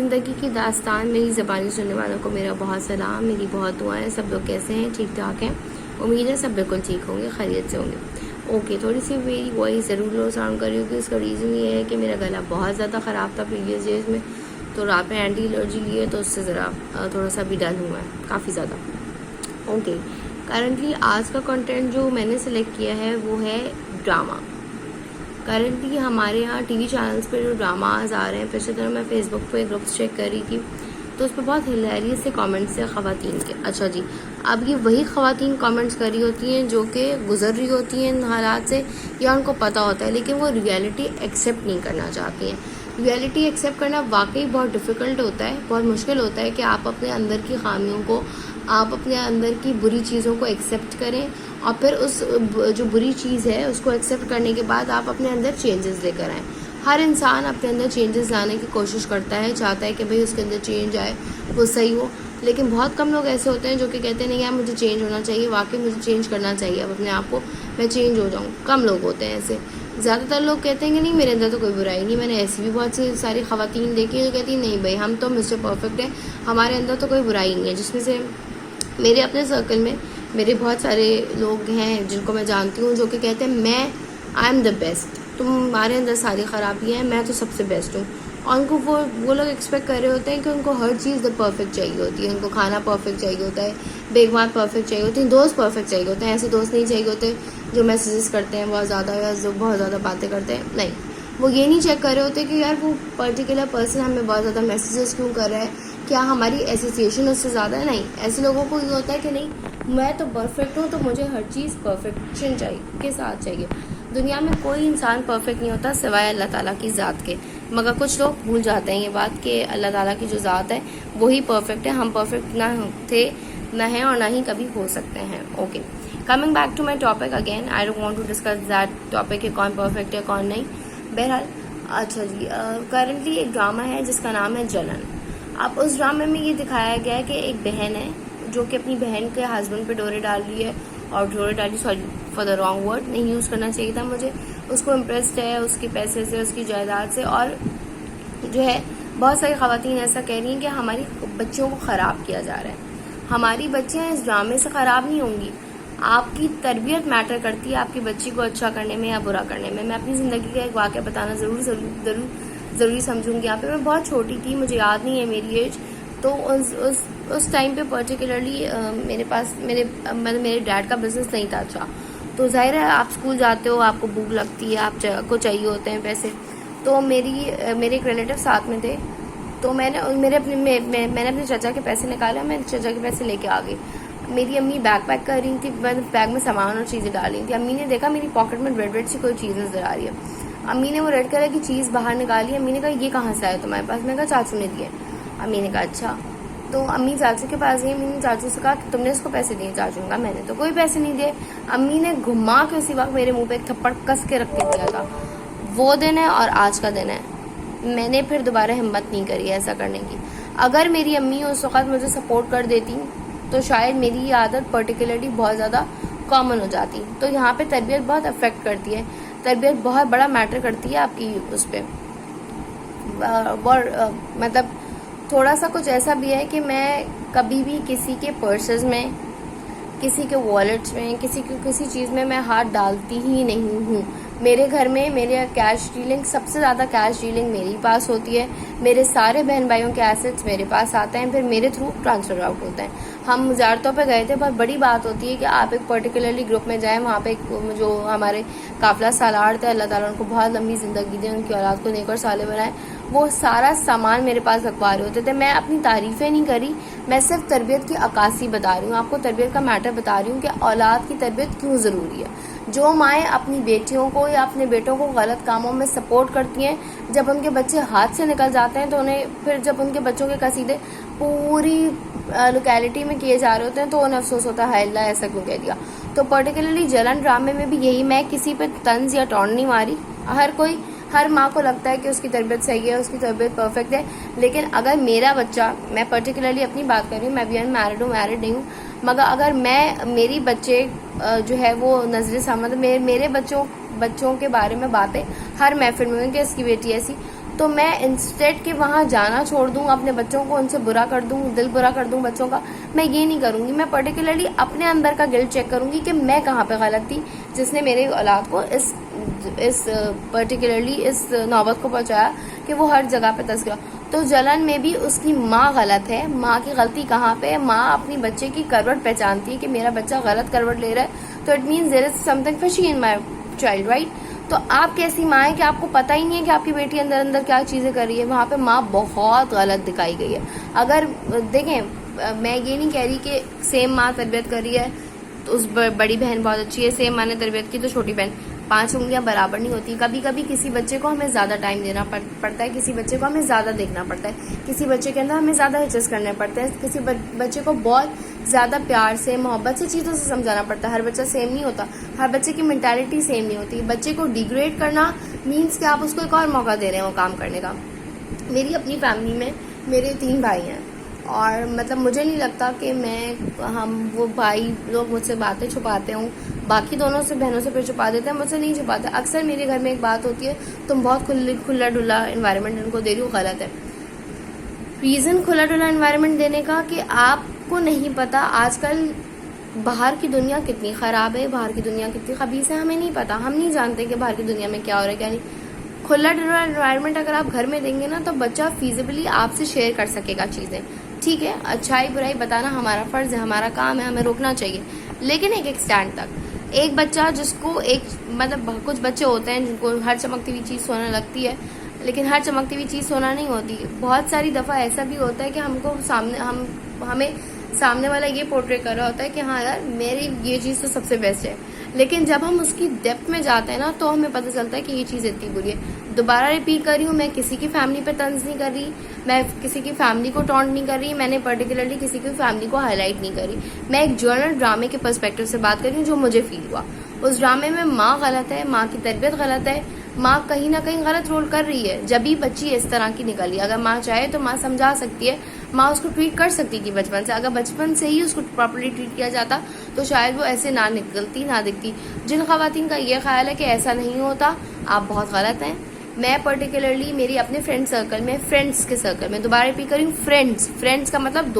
ज़िंदगी की दास्तान मेरी ज़बानी सुनने वालों को मेरा बहुत सलाम, मेरी बहुत दुआएं। सब लोग कैसे हैं? ठीक ठाक हैं? उम्मीद है सब बिल्कुल ठीक होंगे, खैरियत से होंगे। ओके, थोड़ी सी मेरी वॉइस ज़रूर लो साउंड कर रही होगी। इसका रीज़न ये है कि मेरा गला बहुत ज़्यादा ख़राब था प्रीवियस डेज में, तो रात में एंटी एलर्जी लिए तो उससे ज़रा थोड़ा सा भी डल हुआ है, काफ़ी ज़्यादा। ओके, करंटली आज का कंटेंट जो मैंने सेलेक्ट किया है वो है ड्रामा। करंटली हमारे यहाँ टीवी चैनल्स पे जो ड्रामाज आ रहे हैं, पिछले दिनों मैं फेसबुक पे ग्रुप्स चेक कर रही थी तो उस पर बहुत हिलेरियस से कमेंट्स है ख़वातीन के। अच्छा जी, अब ये वही ख़वातीन कमेंट्स कर रही होती हैं जो कि गुजर रही होती हैं इन हालात से, या उनको पता होता है लेकिन वो रियलिटी एक्सेप्ट नहीं करना चाहती हैं। रियलिटी एक्सेप्ट करना वाकई बहुत डिफ़िकल्ट होता है, बहुत मुश्किल होता है कि आप अपने अंदर की खामियों को, आप अपने अंदर की बुरी चीज़ों को एक्सेप्ट करें और फिर उस जो बुरी चीज़ है उसको एक्सेप्ट करने के बाद आप अपने अंदर चेंजेस लेकर आएँ। हर इंसान अपने अंदर चेंजेस लाने की कोशिश करता है, चाहता है कि भाई उसके अंदर चेंज आए, वो सही हो। लेकिन बहुत कम लोग ऐसे होते हैं जो कि कहते हैं नहीं यार मुझे चेंज होना चाहिए, वाकई मुझे चेंज करना चाहिए अब अपने आप को, मैं चेंज हो जाऊँ। कम लोग होते हैं ऐसे। ज़्यादातर लोग कहते हैं कि नहीं मेरे अंदर तो कोई बुराई नहीं। मैंने ऐसी भी बहुत सी सारी ख़वातीन देखी है जो कहती हैं नहीं भाई हम तो मिस्टर परफेक्ट हैं, हमारे अंदर तो कोई बुराई नहीं है। जिसमें से मेरे अपने सर्कल में मेरे बहुत सारे लोग हैं जिनको मैं जानती हूँ जो कि कहते हैं मैं आई एम द बेस्ट, तुम्हारे अंदर सारी ख़राबियाँ हैं, मैं तो सबसे बेस्ट हूँ। और उनको वो लोग एक्सपेक्ट कर रहे होते हैं कि उनको हर चीज़ द परफेक्ट चाहिए होती है। उनको खाना परफेक्ट चाहिए होता है, बेगमात परफेक्ट चाहिए होती है, दोस्त परफेक्ट चाहिए होते हैं। ऐसे दोस्त नहीं चाहिए होते जो मैसेजेस करते हैं बहुत ज़्यादा या जो बहुत ज़्यादा बातें करते हैं। नहीं, वो ये नहीं चेक कर रहे होते कि यार वो पर्टिकुलर पर्सन हमें बहुत ज़्यादा मैसेजेस क्यों कर रहा है, क्या हमारी एसोसिएशन उससे ज़्यादा है। नहीं, ऐसे लोगों को ये होता है कि नहीं मैं तो परफेक्ट हूँ तो मुझे हर चीज़ परफेक्शन चाहिए के साथ चाहिए। दुनिया में कोई इंसान परफेक्ट नहीं होता सिवाय अल्लाह ताला की ज़ात के, मगर कुछ लोग भूल जाते हैं ये बात कि अल्लाह ताला की जो ज़ात है वही परफेक्ट है। हम परफेक्ट ना थे, ना हैं और ना ही कभी हो सकते हैं। Okay, coming back to my topic again, I don't want to discuss that topic कि कौन परफेक्ट है कौन नहीं। बहरहाल अच्छा जी, करंटली एक ड्रामा है जिसका नाम है जलन। अब उस ड्रामे में ये दिखाया गया है कि एक बहन है जो कि अपनी बहन के हस्बैंड पे डोरे डाल रही है, और डोरे डाली, sorry for the wrong word, नहीं यूज़ करना चाहिए था मुझे। उसको इम्प्रेस्ड है उसके पैसे से, उसकी जायदाद से, और जो है बहुत सारी ख़वातीन ऐसा कह रही हैं कि हमारी बच्चियों को ख़राब किया जा रहा है। हमारी बच्चियाँ इस ड्रामे से ख़राब नहीं होंगी, आपकी तरबियत मैटर करती है आपकी बच्ची को अच्छा करने में या बुरा करने में। मैं अपनी ज़िंदगी का एक वाक़या बताना ज़रूरी समझूंगी। यहाँ पे मैं बहुत छोटी थी, मुझे याद नहीं है मेरी एज, तो उस टाइम पे पर्टिकुलरली मेरे पास मेरे डैड का बिज़नेस नहीं था अच्छा। तो जाहिर है आप स्कूल जाते हो, आपको भूख लगती है, आपको चाहिए होते हैं पैसे। तो मेरे एक रिलेटिव साथ में थे, तो मैंने अपने चाचा के पैसे निकाले, मैं चाचा के पैसे लेके आ गई। मेरी अम्मी बैग पैक कर रही थी, बैग में सामान और चीज़ें डाल रही थी। अम्मी ने देखा मेरी पॉकेट में रेड सी कोई चीज़ नजर आ रही है। अम्मी ने वो रेड कलर की चीज़ बाहर निकाली। अम्मी ने कहा ये कहाँ से आया तुम्हारे पास? मैंने कहा चाचू ने दिए। अम्मी ने कहा अच्छा। तो अम्मी चाचू के पास गई, अम्मी ने चाचू से कहा कि तुमने इसको पैसे दिए? चाचू ने कहा मैंने तो कोई पैसे नहीं दिए। अम्मी ने घुमा के उसी वक्त मेरे मुंह पे एक थप्पड़ कस के रख के दिया था। वो दिन है और आज का दिन है। मैंने फिर दोबारा हिम्मत नहीं करी ऐसा करने की। अगर मेरी अम्मी उस वक्त मुझे सपोर्ट कर देती तो शायद मेरी ये आदत पर्टिकुलरली बहुत ज़्यादा कॉमन हो जाती। तो यहाँ पे तरबियत बहुत अफेक्ट करती है, तरबियत बहुत बड़ा मैटर करती है आपकी उस पर। मतलब थोड़ा सा कुछ ऐसा भी है कि मैं कभी भी किसी के पर्सेस में, किसी के वॉलेट्स में, किसी चीज़ में मैं हाथ डालती ही नहीं हूँ। मेरे घर में मेरे कैश डीलिंग, सबसे ज़्यादा कैश डीलिंग मेरे पास होती है। मेरे सारे बहन भाइयों के एसेट्स मेरे पास आते हैं, फिर मेरे थ्रू ट्रांसफ़र आउट होते हैं। हम ज़ियारतों पे गए थे, बहुत बड़ी बात होती है कि आप एक पर्टिकुलरली ग्रुप में जाएं, वहाँ पे जो हमारे काफ़िला सालार थे, अल्लाह ताला उनको बहुत लंबी ज़िंदगी दे, उनकी औलाद को नेक और साले बनाए, वो सारा सामान मेरे पास रखवा रहे होते थे। मैं अपनी तारीफ़ें नहीं करी, मैं सिर्फ तरबियत की अक्कासी बता रही हूँ, आपको तरबियत का मैटर बता रही हूँ कि औलाद की तरबियत क्यों ज़रूरी है। जो माएँ अपनी बेटियों को या अपने बेटों को गलत कामों में सपोर्ट करती हैं, जब उनके बच्चे हाथ से निकल जाते हैं तो उन्हें फिर जब उनके बच्चों के कसीदे पूरी लोकेलिटी में किए जा रहे होते हैं तो उन्हें अफसोस होता है अल्लाह ऐसा क्यों कह दिया। तो पर्टिकुलरली जलन ड्रामे में भी यही, मैं किसी पे तंज या टॉन्ट नहीं मारी। हर माँ को लगता है कि उसकी तरबियत सही है, उसकी तरबियत परफेक्ट है, लेकिन अगर मेरा बच्चा, मैं पर्टिकुलरली अपनी बात कर रही हूँ, मैं भी अनमैरिड हूँ, मैरिड नहीं हूँ, मगर अगर मेरी बच्चे जो है वो नजर सामने, मेरे बच्चों के बारे में बातें हर महफिल में कि इसकी बेटी ऐसी, तो मैं इंस्टेड के वहाँ जाना छोड़ दूँ, अपने बच्चों को उनसे बुरा कर दूँ, दिल बुरा कर दूँ बच्चों का, मैं ये नहीं करूँगी। मैं पर्टिकुलरली अपने अंदर का गिल्ट चेक करूँगी कि मैं कहाँ पे गलत थी जिसने मेरे औलाद को इस पर्टिकुलरली इस नौबत को पहुँचाया कि वो हर जगह पे दस गया। तो जलन में भी उसकी माँ गलत है। माँ की गलती कहाँ पे है? माँ अपनी बच्चे की करवट पहचानती है कि मेरा बच्चा गलत करवट ले रहा है, तो it means there is something fishy in my child, right. तो आप कैसी माँ है कि आपको पता ही नहीं है कि आपकी बेटी अंदर अंदर क्या चीज़ें कर रही है? वहाँ पे माँ बहुत गलत दिखाई गई है। अगर देखें, मैं ये नहीं कह रही कि सेम माँ तरबियत कर रही है तो उस बड़ी बहन बहुत अच्छी है, सेम माँ ने तरबियत की तो छोटी बहन, 5 उंगलियां बराबर नहीं होती। कभी कभी किसी बच्चे को हमें ज़्यादा टाइम देना पड़ता है, किसी बच्चे को हमें ज़्यादा देखना पड़ता है, किसी बच्चे के अंदर हमें ज़्यादा एडजस्ट करने पड़ते हैं, किसी बच्चे को बहुत ज़्यादा प्यार से मोहब्बत से चीज़ों से समझाना पड़ता है। हर बच्चा सेम नहीं होता, हर बच्चे की मेंटालिटी सेम नहीं होती। बच्चे को डिग्रेड करना मीन्स कि आप उसको एक और मौका दे रहे हैं वो काम करने का। मेरी अपनी फैमिली में मेरे 3 भाई हैं और मतलब मुझे नहीं लगता कि वो भाई लोग मुझसे बातें छुपाते हूँ। बाकी दोनों से बहनों से फिर छुपा देते हैं, मुझसे नहीं छुपाते। अक्सर मेरे घर में एक बात होती है, तुम बहुत खुला डुला इन्वायरमेंट उनको दे रही हो, गलत है। रीज़न खुला डुला इन्वायरमेंट देने का कि आपको नहीं पता आजकल बाहर की दुनिया कितनी ख़राब है, बाहर की दुनिया कितनी खबीस है, हमें नहीं पता। हम नहीं जानते कि बाहर की दुनिया में क्या हो रहा है क्या नहीं। खुला डुला इन्वायरमेंट अगर आप घर में देंगे ना तो बच्चा फिजिबली आपसे शेयर कर सकेगा चीज़ें। ठीक है, अच्छाई बुराई बताना हमारा फ़र्ज़ है, हमारा काम है, हमें रोकना चाहिए, लेकिन एक स्टैंड तक। एक बच्चा जिसको मतलब कुछ बच्चे होते हैं जिनको हर चमकती हुई चीज़ सोना लगती है, लेकिन हर चमकती हुई चीज़ सोना नहीं होती। बहुत सारी दफ़ा ऐसा भी होता है कि हमें सामने वाला ये पोर्ट्रे कर रहा होता है कि हाँ यार मेरी ये चीज़ तो सबसे बेस्ट है, लेकिन जब हम उसकी डेप्थ में जाते हैं ना तो हमें पता चलता है कि ये चीज़ इतनी बुरी है। दोबारा रिपीट कर रही हूँ, मैं किसी की फैमिली पे तंज नहीं कर रही, मैं किसी की फैमिली को टॉन्ट नहीं कर रही, मैंने पर्टिकुलरली किसी की फैमिली को हाईलाइट नहीं करी। मैं एक जर्नल ड्रामे के पर्सपेक्टिव से बात कर रही हूँ जो मुझे फील हुआ। उस ड्रामे में माँ गलत है, माँ की तरबियत गलत है, माँ कहीं ना कहीं गलत रोल कर रही है। जब भी बच्ची इस तरह की निकली, अगर माँ चाहे तो माँ समझा सकती है, माँ उसको ट्रीट कर सकती थी बचपन से। अगर बचपन से ही उसको प्रॉपर्ली ट्रीट किया जाता तो शायद वो ऐसे ना निकलती ना दिखती। जिन खवातीन का ये ख्याल है कि ऐसा नहीं होता, आप बहुत गलत हैं। मैं पर्टिकुलरली मेरी अपने फ्रेंड सर्कल में, फ्रेंड्स के सर्कल में, दोबारा रिपीट करूँ, फ्रेंड्स का मतलब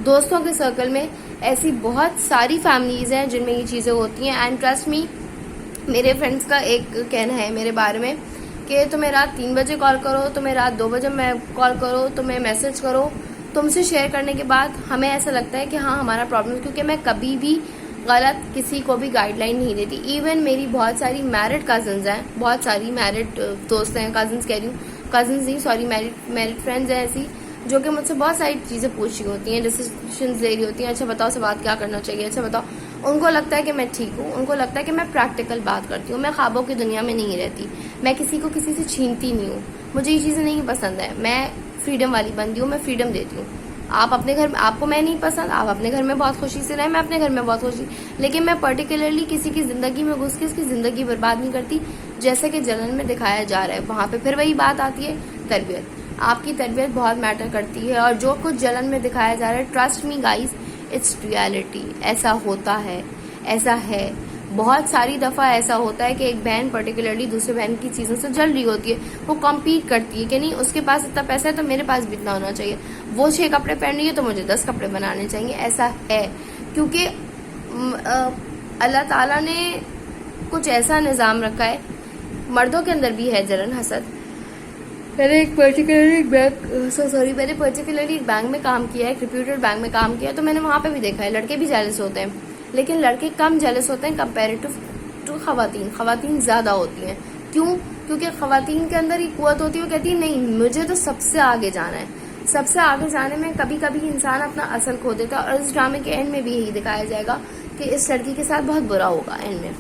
दोस्तों के सर्कल में ऐसी बहुत सारी फैमिलीज हैं जिनमें ये चीज़ें होती हैं। एंड ट्रस्ट मी, मेरे फ्रेंड्स का एक कहना है मेरे बारे में कि तुम्हें रात 3 बजे कॉल करो, तुम्हें रात 2 बजे मैं कॉल करो, तुम्हें मैसेज करो, तुमसे शेयर करने के बाद हमें ऐसा लगता है कि हाँ हमारा प्रॉब्लम, क्योंकि मैं कभी भी गलत किसी को भी गाइडलाइन नहीं देती। इवन मेरी बहुत सारी मैरिड कजन्स हैं, बहुत सारी मैरिड दोस्त हैं, कजन्स कह रही हूँ, कजन्स नहीं सॉरी, मैरिड फ्रेंड्स हैं ऐसी जो कि मुझसे बहुत सारी चीज़ें पूछ रही होती हैं, डिसीजन ले रही होती हैं, अच्छा बताओ से बात क्या करना चाहिए, अच्छा बताओ। उनको लगता है कि मैं ठीक हूँ, उनको लगता है कि मैं प्रैक्टिकल बात करती हूँ, मैं ख्वाबों की दुनिया में नहीं रहती, मैं किसी को किसी से छीनती नहीं हूँ, मुझे ये चीज़ें नहीं पसंद है, मैं फ्रीडम वाली बंदी हूँ, मैं फ्रीडम देती हूँ। आप अपने घर में, आपको मैं नहीं पसंद, आप अपने घर में बहुत खुशी से रहें, मैं अपने घर में बहुत खुशी, लेकिन मैं पर्टिकुलरली किसी की ज़िंदगी में घुस के उसकी ज़िंदगी बर्बाद नहीं करती जैसे कि जलन में दिखाया जा रहा है। वहाँ पे फिर वही बात आती है, तरबियत। आपकी तरबियत बहुत मैटर करती है, और जो कुछ जलन में दिखाया जा रहा है, trust me guys, it's reality. ऐसा होता है, ऐसा है। बहुत सारी दफ़ा ऐसा होता है कि एक बहन पर्टिकुलरली दूसरे बहन की चीज़ों से जल रही होती है, वो कम्पीट करती है कि नहीं उसके पास इतना पैसा है तो मेरे पास भी इतना होना चाहिए, वो 6 कपड़े पहन रही है तो मुझे 10 कपड़े बनाने चाहिए। ऐसा है क्योंकि अल्लाह ताला ने कुछ ऐसा निज़ाम रखा है, मर्दों के अंदर भी है जलन, हसद। मैंने पर्टिकुलरली एक बैंक में काम किया है, एक रिप्यूटेड बैंक में काम किया है, तो मैंने वहाँ पे भी देखा है लड़के भी जेलस होते हैं, लेकिन लड़के कम जेलस होते हैं कंपेरेटिव टू खवातीन ज़्यादा होती हैं। क्यों? क्योंकि खवातीन के अंदर ये कुव्वत होती है, वो कहती है नहीं मुझे तो सबसे आगे जाना है। सबसे आगे जाने में कभी कभी इंसान अपना असल खो देता है, और इस ड्रामे के एंड में भी यही दिखाया जाएगा कि इस लड़की के साथ बहुत बुरा होगा एंड में।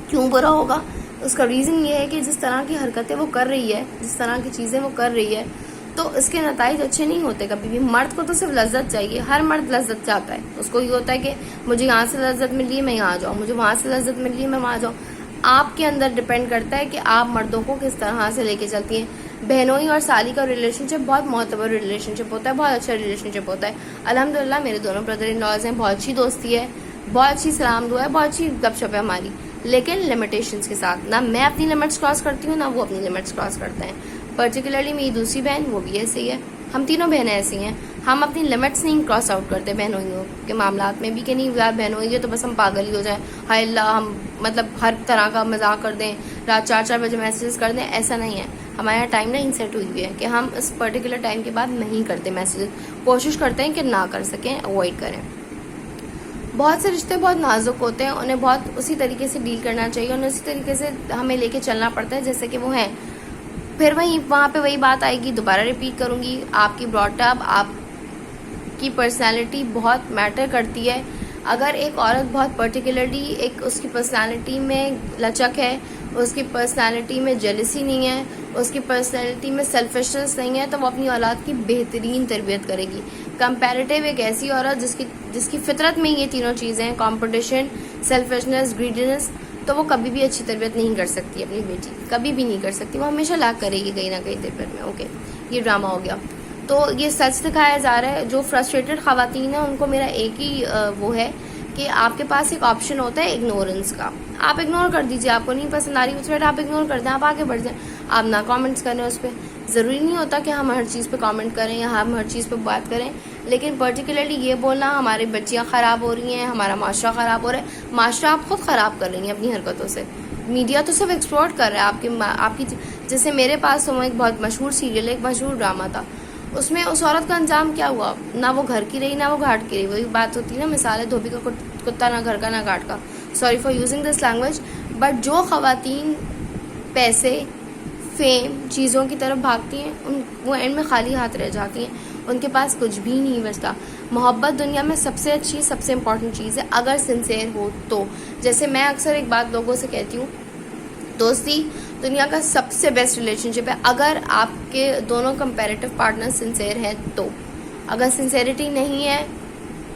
क्यों बुरा होगा? उसका रीज़न ये है कि जिस तरह की हरकतें वो कर रही है, जिस तरह की चीज़ें वो कर रही है, तो इसके नताइज अच्छे नहीं होते कभी भी। मर्द को तो सिर्फ लज्जत चाहिए, हर मर्द लज्जत चाहता है। उसको ये होता है कि मुझे यहाँ से लज्जत मिल रही है मैं यहाँ जाऊँ, मुझे वहाँ से लज्जत मिल रही है मैं वहाँ जाऊँ। आपके अंदर डिपेंड करता है कि आप मर्दों को किस तरह से लेके चलती हैं। बहनोई और साली का रिलेशनशिप बहुत मोतबर रिलेशनशिप होता है, बहुत अच्छा रिलेशनशिप होता है। अल्हम्दुलिल्लाह मेरे दोनों ब्रदर इन लॉज हैं, बहुत अच्छी दोस्ती है, बहुत अच्छी सलाम दुआ है, बहुत अच्छी गपशप है हमारी, लेकिन लिमिटेशंस के साथ। ना मैं अपनी लिमिट्स क्रॉस करती हूँ, ना वो अपनी लिमिट्स क्रॉस करते हैं। पर्टिकुलरली मेरी दूसरी बहन, वो भी ऐसी है। हम तीनों बहनें ऐसी हैं, हम अपनी लिमिट्स नहीं क्रॉस आउट करते बहनोइयों के मामलात में भी, कि नहीं यार बहनोई है तो बस हम पागल ही हो जाएं, हाय अल्लाह, हम मतलब हर तरह का मजाक कर दें, रात 4-4 बजे मैसेजेस कर दें। ऐसा नहीं है, हमारे यहाँ टाइम लाइन सेट हुई हुई है कि हम इस पर्टिकुलर टाइम के बाद नहीं करते मैसेजेस, कोशिश करते हैं कि ना कर सकें, अवॉइड करें। बहुत से रिश्ते बहुत नाजुक होते हैं, उन्हें बहुत उसी तरीके से डील करना चाहिए, उन्हें उसी तरीके से हमें लेके चलना पड़ता है जैसे कि वो हैं। फिर वहाँ पे वही बात आएगी, दोबारा रिपीट करूँगी, आपकी ब्रॉटअप, आपकी पर्सनैलिटी बहुत मैटर करती है। अगर एक औरत बहुत पर्टिकुलरली एक उसकी पर्सनैलिटी में लचक है, उसकी पर्सनैलिटी में जेलसी नहीं है, उसकी पर्सनैलिटी में सेल्फिशनेस नहीं है, तो वो अपनी औलाद की बेहतरीन तरबियत करेगी। कंपैरेटिव एक ऐसी औरत जिसकी फितरत में ये तीनों चीज़ें हैं, कॉम्पिटिशन, सेल्फिशनेस, ग्रीडीनेस, तो वो कभी भी अच्छी तरबियत नहीं कर सकती अपनी बेटी, कभी भी नहीं कर सकती, वो हमेशा लाक करेगी कहीं ना कहीं तरबियत में। ओके, ये ड्रामा हो गया। तो ये सच दिखाया जा रहा है। जो फ्रस्ट्रेटेड ख़वातीन हैं उनको मेरा एक ही वो है कि आपके पास एक ऑप्शन होता है इग्नोरेंस का। आप इग्नोर कर दीजिए, आपको नहीं पसंद आ रही उस पर आप इग्नोर कर दें, आप आगे बढ़ जाएं, आप ना कमेंट्स करें उस पर। ज़रूरी नहीं होता कि हम हर चीज़ पे कमेंट करें या हम हर चीज़ पे बात करें, लेकिन पर्टिकुलरली ये बोलना हमारी बच्चियाँ ख़राब हो रही हैं, हमारा माशरा ख़राब हो रहा है, माशरा आप खुद ख़राब कर रही हैं अपनी हरकतों से। मीडिया तो सिर्फ एक्सप्लोर कर रहा है आपकी जैसे मेरे पास तो एक बहुत मशहूर सीरियल, एक मशहूर ड्रामा था, उसमें उस औरत का अंजाम क्या हुआ, ना वो घर की रही ना वो घाट की रही। वही बात होती है ना, मिसाल है धोबी का कुत्ता, ना घर का ना घाट का, sorry for using this language. But जो ख़वातीन पैसे, फेम, चीज़ों की तरफ भागती हैं, वो एंड में खाली हाथ रह जाती हैं, उनके पास कुछ भी नहीं बचता। मोहब्बत दुनिया में सबसे अच्छी, सबसे इम्पॉर्टेंट चीज़ है अगर सिंसेयर हो तो। जैसे मैं अक्सर एक बात लोगों से कहती हूँ, दोस्ती दुनिया का सबसे बेस्ट रिलेशनशिप है अगर आपके दोनों कंपैरेटिव पार्टनर सिंसेयर हैं तो। अगर सिंसेरिटी नहीं है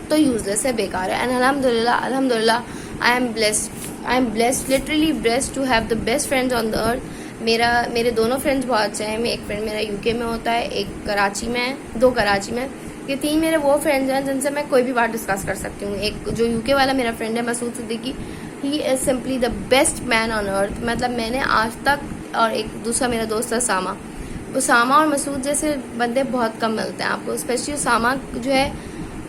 तो यूजलेस है, बेकार है। एंड अल्हम्दुलिल्लाह I am blessed, literally blessed to have the best friends on the earth. मेरे दोनों फ्रेंड्स बहुत अच्छे हैं। एक फ्रेंड मेरा यूके में होता है, एक कराची में है, 2 कराची में। ये 3 मेरे वो फ्रेंड्स हैं जिनसे मैं कोई भी बात डिस्कस कर सकती हूँ। एक जो यूके वाला मेरा फ्रेंड है Masood Siddiqui, he is simply the best man on earth. मतलब मैंने आज तक, और एक दूसरा मेरा दोस्त है उसामा और मसूद जैसे बंदे बहुत कम मिलते हैं आपको, स्पेशली उसामा जो है,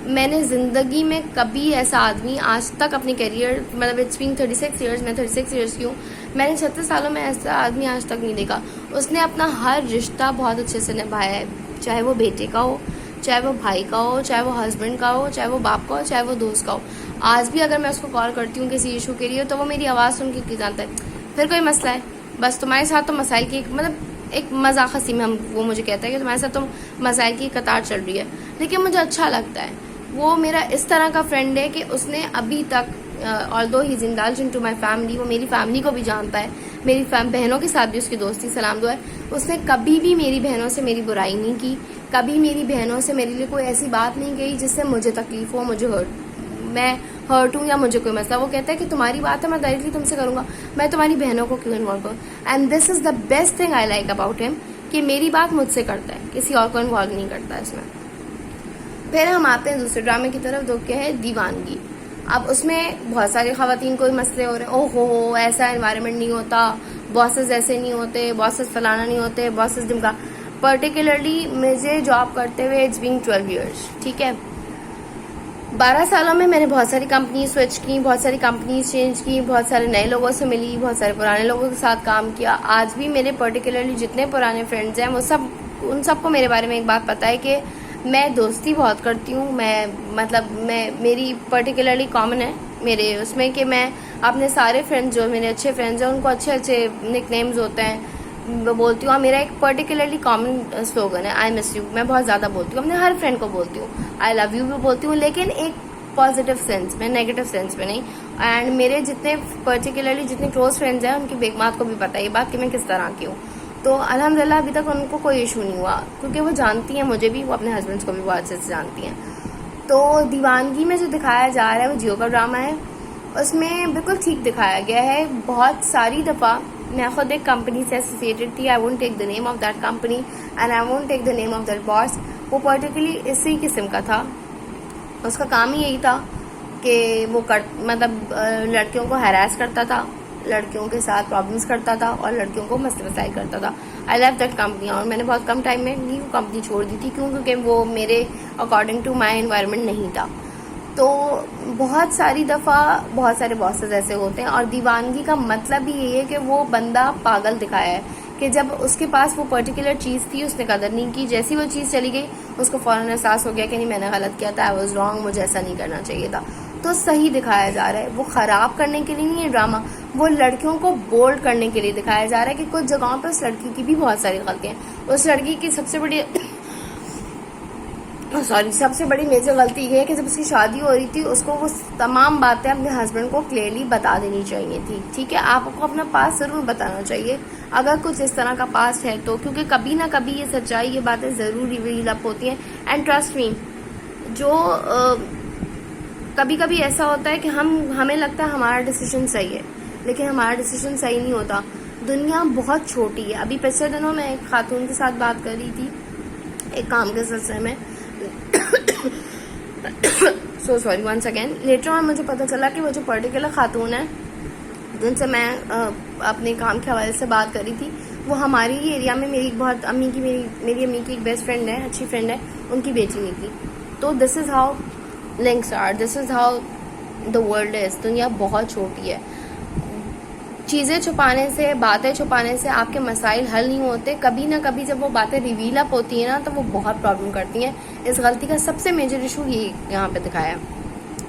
मैंने ज़िंदगी में कभी ऐसा आदमी आज तक अपनी करियर, मतलब इट्स बीन 36 ईयर्स, मैं 36 ईयर्स की हूँ, मैंने 36 सालों में ऐसा आदमी आज तक नहीं देखा। उसने अपना हर रिश्ता बहुत अच्छे से निभाया है, चाहे वो बेटे का हो, चाहे वो भाई का हो, चाहे वो हस्बैंड का हो, चाहे वो बाप का हो, चाहे वो दोस्त का हो। आज भी अगर मैं उसको कॉल करती हूँ किसी इशू के लिए तो वो मेरी आवाज़ सुन के जानता है फिर कोई मसला है, बस तुम्हारे साथ तो मसाइल की मतलब एक मजाक हंसी में वो मुझे कहता है कि तुम्हारे साथ तो मसाइल की कतार चल रही है, लेकिन मुझे अच्छा लगता है। वो मेरा इस तरह का फ्रेंड है कि उसने अभी तक, although he is indulge into my family, वो मेरी फैमिली को भी जानता है, मेरी बहनों के साथ भी उसकी दोस्ती सलाम दुआ है। उसने कभी भी मेरी बहनों से मेरी बुराई नहीं की, कभी मेरी बहनों से मेरे लिए कोई ऐसी बात नहीं कही जिससे मुझे तकलीफ हो, मुझे मैं हर्ट हूँ या मुझे कोई मसला। वो कहता है कि तुम्हारी बात है, मैं डायरेक्टली तुमसे करूँगा, मैं तुम्हारी बहनों को क्यों इन्वॉल्व करूँ। And this is the best thing I like about him, कि मेरी बात मुझसे करता है, किसी और को इन्वॉल्व नहीं करता इसमें। फिर हम आते हैं दूसरे ड्रामे की तरफ, जो क्या है दीवानगी। अब उसमें बहुत सारी ख़वातीन को मसले हो रहे हैं, ओहो ऐसा एनवायरनमेंट नहीं होता, बॉसेस ऐसे नहीं होते, बॉसेस फलाना नहीं होते, बॉसेस दिमका। पर्टिकुलरली मुझे जॉब करते हुए इट्स बीइंग 12 ईयर्स, ठीक है, 12 सालों में मैंने बहुत सारी कंपनी स्विच की, बहुत सारी कंपनीज चेंज की, बहुत सारे नए लोगों से मिली, बहुत सारे पुराने लोगों के साथ काम किया। आज भी मेरे पर्टिकुलरली जितने पुराने फ्रेंड्स हैं वो उन सबको मेरे बारे में एक बात पता है कि मैं दोस्ती बहुत करती हूँ। मैं मेरी पर्टिकुलरली कॉमन है मेरे उसमें कि मैं अपने सारे फ्रेंड्स जो मेरे अच्छे फ्रेंड्स हैं उनको अच्छे अच्छे निकनेम्स होते हैं वो बोलती हूँ। मेरा एक पर्टिकुलरली कॉमन स्लोगन है, आई मिस यू। मैं बहुत ज़्यादा बोलती हूँ, अपने हर फ्रेंड को बोलती हूँ। आई लव यू भी बोलती हूँ, लेकिन एक पॉजिटिव सेंस में, नेगेटिव सेंस में नहीं। एंड मेरे जितने पर्टिकुलरली जितने क्लोज फ्रेंड्स हैं उनकी बेगमात को भी पता है ये बात कि मैं किस तरह की हूँ। तो अल्हम्दुलिल्लाह अभी तक उनको कोई इशू नहीं हुआ, क्योंकि वो जानती हैं मुझे भी, वो अपने हस्बैंड्स को भी बहुत अच्छे से जानती हैं। तो दीवानगी में जो दिखाया जा रहा है वो जियो का ड्रामा है, उसमें बिल्कुल ठीक दिखाया गया है। बहुत सारी दफ़ा मैं खुद एक कंपनी से एसोसिएटेड थी, I won't take the name of that company and I won't take the name of that boss. वो पर्टिकुलरली इसी किस्म का था, उसका काम ही यही था कि वो लड़कियों को हैरास करता था, लड़कियों के साथ प्रॉब्लम्स करता था और लड़कियों को मसले मसाइल करता था। आई लेफ्ट दैट कंपनी, और मैंने बहुत कम टाइम में ही वो कंपनी छोड़ दी थी। क्योंकि वो मेरे अकॉर्डिंग टू माई एनवायरनमेंट नहीं था। तो बहुत सारी दफ़ा बहुत सारे बॉसेस ऐसे होते हैं, और दीवानगी का मतलब ही यही है कि वो बंदा पागल दिखाया है कि जब उसके पास वो पर्टिकुलर चीज़ थी उसने कदर नहीं की, जैसी वो चीज़ चली गई उसको फ़ौरन एहसास हो गया कि नहीं मैंने गलत किया था, आई वॉज रॉन्ग, मुझे ऐसा नहीं करना चाहिए था। तो सही दिखाया जा रहा है, वो ख़राब करने के लिए नहीं है ड्रामा, वो लड़कियों को बोल्ड करने के लिए दिखाया जा रहा है कि कुछ जगहों पर उस लड़की की भी बहुत सारी गलतियाँ हैं। उस लड़की की सबसे बड़ी मेजर गलती ये है कि जब उसकी शादी हो रही थी उसको वो तमाम बातें अपने हस्बैंड को क्लियरली बता देनी चाहिए थी। ठीक है, आपको अपना पास्ट ज़रूर बताना चाहिए अगर कुछ इस तरह का पास्ट है तो, क्योंकि कभी ना कभी ये सच्चाई, ये बातें ज़रूर रिवील अप होती हैं। एंड ट्रस्ट मी, जो कभी कभी ऐसा होता है कि हमें लगता है हमारा डिसीजन सही है, लेकिन हमारा डिसीजन सही नहीं होता। दुनिया बहुत छोटी है। अभी पिछले दिनों मैं एक खातून के साथ बात कर रही थी एक काम के सिलसिले में so sorry once again. Later on मुझे पता चला कि वो जो पर्टिकुलर खातून है जिनसे मैं अपने काम के हवाले से बात कर रही थी, वो हमारे ही एरिया में मेरी बहुत मेरी अम्मी की एक बेस्ट फ्रेंड है, अच्छी फ्रेंड है, उनकी बेटी निकली। तो this is how links are, this is how the world is. दुनिया बहुत छोटी है। चीज़ें छुपाने से, बातें छुपाने से आपके मसाइल हल नहीं होते। कभी ना कभी जब वो बातें रिवील अप होती हैं ना तो वो बहुत प्रॉब्लम करती हैं। इस गलती का सबसे मेजर इशू ये यहाँ पे दिखाया है।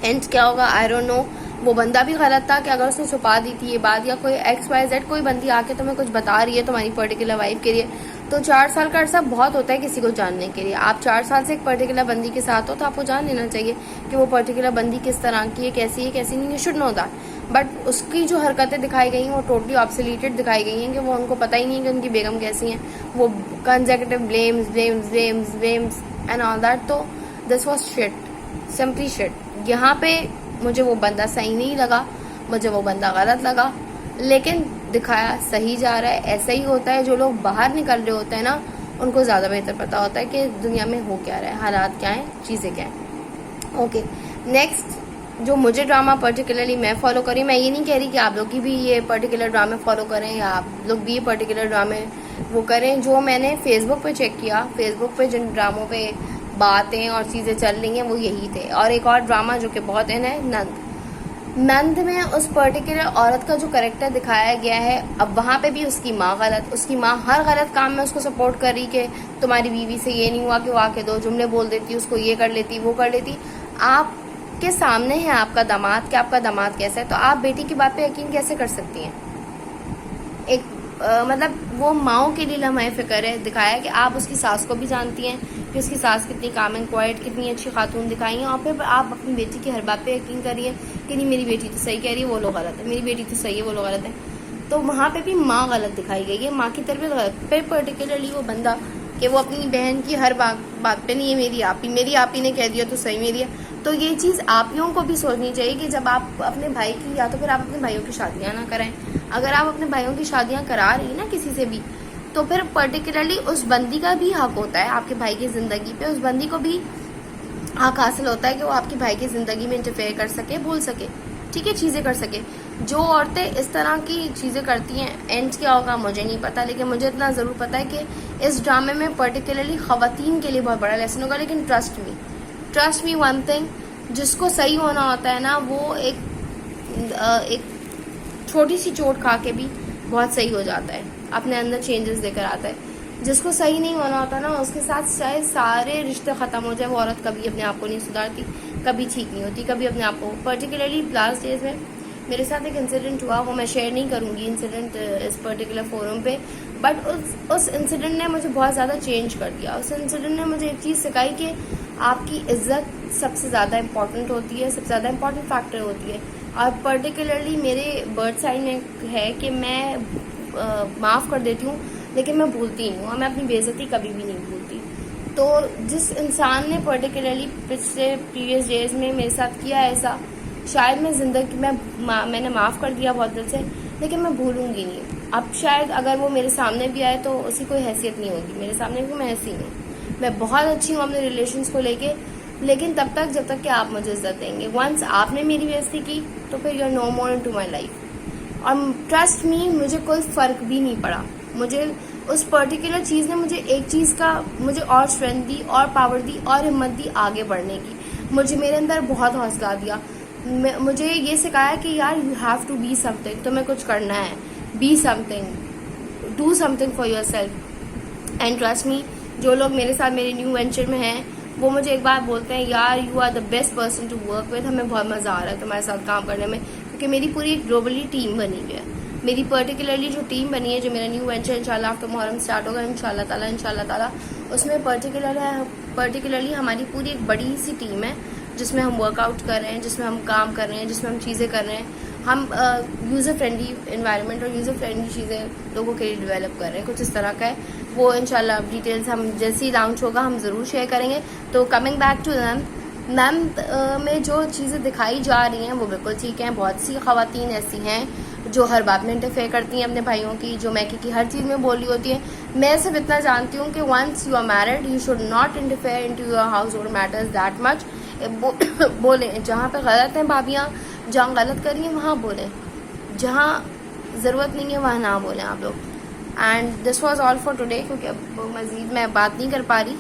एंड क्या होगा आई डोंट नो। वो बंदा भी गलत था कि अगर उसने छुपा दी थी ये बात, या कोई XYZ कोई बंदी आके तुम्हें कुछ बता रही है तुम्हारी पर्टिकुलर वाइफ के लिए, तो 4 साल का अर्सा बहुत होता है किसी को जानने के लिए। आप 4 साल से एक पर्टिकुलर बंदी के साथ हो तो आपको जान लेना चाहिए कि वो पर्टिकुलर बंदी किस तरह की है, कैसी है, कैसी नहीं, you should know that. But उसकी जो हरकतें दिखाई गई हैं वो टोटली ऑब्सोलेटेड दिखाई गई हैं कि वो उनको पता ही नहीं कि उनकी बेगम कैसी हैं। वो consecutive blames and all that. तो this was shit, simply shit. यहाँ पे मुझे वो बंदा सही नहीं लगा, मुझे वो बंदा गलत लगा, लेकिन दिखाया सही जा रहा है। ऐसा ही होता है, जो लोग बाहर निकल रहे होते हैं ना उनको ज़्यादा बेहतर पता होता है कि दुनिया में हो क्या रहा है, हालात क्या हैं, चीज़ें क्या हैं। ओके, नेक्स्ट जो मुझे ड्रामा पर्टिकुलरली मैं फॉलो करी, मैं ये नहीं कह रही कि आप लोग की भी ये पर्टिकुलर ड्रामे फॉलो करें या आप लोग भी ये पर्टिकुलर ड्रामे वो करें। जो मैंने फेसबुक पे चेक किया, फेसबुक पे जिन ड्रामों पे बातें और चीज़ें चल रही हैं वो यही थे। और एक और ड्रामा जो कि बहुत इन है, नंद में उस पर्टिकुलर औरत का जो करेक्टर दिखाया गया है, अब वहाँ पे भी उसकी माँ गलत, उसकी माँ हर गलत काम में उसको सपोर्ट कर रही कि तुम्हारी बीवी से ये नहीं हुआ कि वो आके 2 जुमले बोल देती, उसको ये कर लेती, वो कर लेती। आपके सामने है आपका दामाद कि आपका दामाद कैसा है, तो आप बेटी की बात पे यकीन कैसे कर सकती हैं? एक मतलब वो माओ के लिए लम्हा फिक्र है दिखाया कि आप उसकी सास को भी जानती हैं कि उसकी सास कितनी काम एंड क्वाइट, कितनी अच्छी खातून दिखाई हैं, और फिर आप अपनी बेटी की हर बात पे यकीन करिए कि नहीं मेरी बेटी तो सही कह रही है, वो लोग गलत है, मेरी बेटी तो सही है, वो लोग गलत है। तो वहाँ पे भी माँ गलत दिखाई गई है, माँ की तरबियत गलत। फिर पर्टिकुलरली वो बंदा कि वो अपनी बहन की हर बात पे नहीं, ये मेरी आप ही ने कह दिया तो सही मेरी है। तो ये चीज़ आपियों को भी सोचनी चाहिए कि जब आप अपने भाई की, या तो फिर आप अपने भाइयों की शादियाँ ना कराएं। अगर आप अपने भाइयों की शादियाँ करा रही ना किसी से भी, तो फिर पर्टिकुलरली उस बंदी का भी हक होता है आपके भाई की ज़िंदगी पे। उस बंदी को भी हक हासिल होता है कि वो आपके भाई की ज़िंदगी में इंटरफेयर कर सके, बोल सके, ठीक है, चीज़ें कर सके। जो औरतें इस तरह की चीज़ें करती हैं, एंड क्या होगा मुझे नहीं पता, लेकिन मुझे इतना ज़रूर पता है कि इस ड्रामे में पर्टिकुलरली ख़वातीन के लिए बहुत बड़ा लेसन होगा। लेकिन ट्रस्ट मी वन थिंग, जिसको सही होना होता है ना, वो एक छोटी सी चोट खा के भी बहुत सही हो जाता है, अपने अंदर चेंजेस लेकर आता है। जिसको सही नहीं होना होता ना, उसके साथ चाहे सारे रिश्ते ख़त्म हो जाए, वो औरत कभी अपने आप को नहीं सुधारती, कभी ठीक नहीं होती, कभी अपने आप को। पर्टिकुलरली लास्ट डेज में मेरे साथ एक इंसिडेंट हुआ, वो मैं शेयर नहीं करूँगी इंसिडेंट इस पर्टिकुलर फोरम पे, बट उस इंसिडेंट ने मुझे बहुत ज़्यादा चेंज कर दिया। उस इंसिडेंट ने मुझे एक चीज़ सिखाई कि आपकी इज्जत सबसे ज़्यादा इम्पॉर्टेंट होती है, सबसे ज़्यादा इम्पॉर्टेंट फैक्टर होती है। और पर्टिकुलरली मेरे बर्थ साइन में है कि मैं माफ़ कर देती हूँ, लेकिन मैं भूलती नहीं हूँ, और मैं अपनी बेइज्जती कभी भी नहीं भूलती। तो जिस इंसान ने पर्टिकुलरली प्रीवियस डेज में मेरे साथ किया ऐसा, शायद मैं ज़िंदगी में मैंने माफ़ कर दिया बहुत दिल से, लेकिन मैं भूलूंगी नहीं। अब शायद अगर वो मेरे सामने भी आए तो उसकी कोई हैसियत नहीं होगी, मेरे सामने भी मैं ऐसी हूँ, मैं बहुत अच्छी हूँ अपने रिलेशंस को लेके, लेकिन तब तक जब तक कि आप मुझे इज्जत देंगे। वंस आपने मेरी बेइज्जती की तो फिर you are no more into my life. और ट्रस्ट मी, मुझे कोई फ़र्क भी नहीं पड़ा। मुझे उस पर्टिकुलर चीज़ ने मुझे एक चीज़ का मुझे और स्ट्रेंथ दी और पावर दी और हिम्मत दी आगे बढ़ने की। मुझे मेरे अंदर बहुत हौसला दिया। मुझे ये सिखाया कि यार you have to be something, तुम्हें कुछ करना है, be something, do something for yourself. And trust me, जो लोग मेरे साथ मेरे न्यू वेंचर में हैं वो मुझे एक बार बोलते हैं यार you are the best person to work with, हमें बहुत मज़ा आ रहा है तुम्हारे साथ काम करने में, क्योंकि मेरी पूरी एक ग्लोबली टीम बनी हुई है। मेरी पर्टिकुलरली जो टीम बनी है, जो मेरा न्यू वेंचर इंशाल्लाह आफ्टर मुहर्रम स्टार्ट होगा इंशाल्लाह ताला, उसमें पर्टिकुलरली हमारी पूरी एक बड़ी सी टीम है जिसमें हम वर्कआउट कर रहे हैं, जिसमें हम काम कर रहे हैं, जिसमें हम चीज़ें कर रहे हैं। हम यूज़र फ्रेंडली इन्वायरमेंट और यूज़र फ्रेंडली चीज़ें लोगों के लिए डेवलप कर रहे हैं, कुछ इस तरह का है। वो इंशाल्लाह डिटेल्स हम जैसे ही लॉन्च होगा हम ज़रूर शेयर करेंगे। तो कमिंग बैक टू मैम में जो चीज़ें दिखाई जा रही हैं वो बिल्कुल ठीक हैं। बहुत सी ख़वातीन ऐसी हैं जो हर बात में इंटरफेयर करती हैं अपने भाइयों की, जो मैके की हर चीज़ में बोली होती है। मैं सिर्फ इतना जानती हूँ कि once you are married you should not interfere into your household matters that much. बोलें जहाँ पे गलत हैं भाभियाँ, जहाँ गलत करी हैं वहाँ बोलें, जहाँ ज़रूरत नहीं है वहाँ ना बोलें आप लोग। And this was all for today, क्योंकि अब मज़ीद मैं बात नहीं कर पा रही।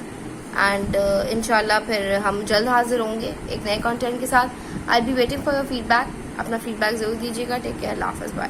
एंड इंशाल्लाह फिर हम जल्द हाजिर होंगे एक नए कंटेंट के साथ। I be waiting for your feedback. अपना फीडबैक ज़रूर दीजिएगा। टेक केयर, अल्लाह हाफ़िज़, बाय।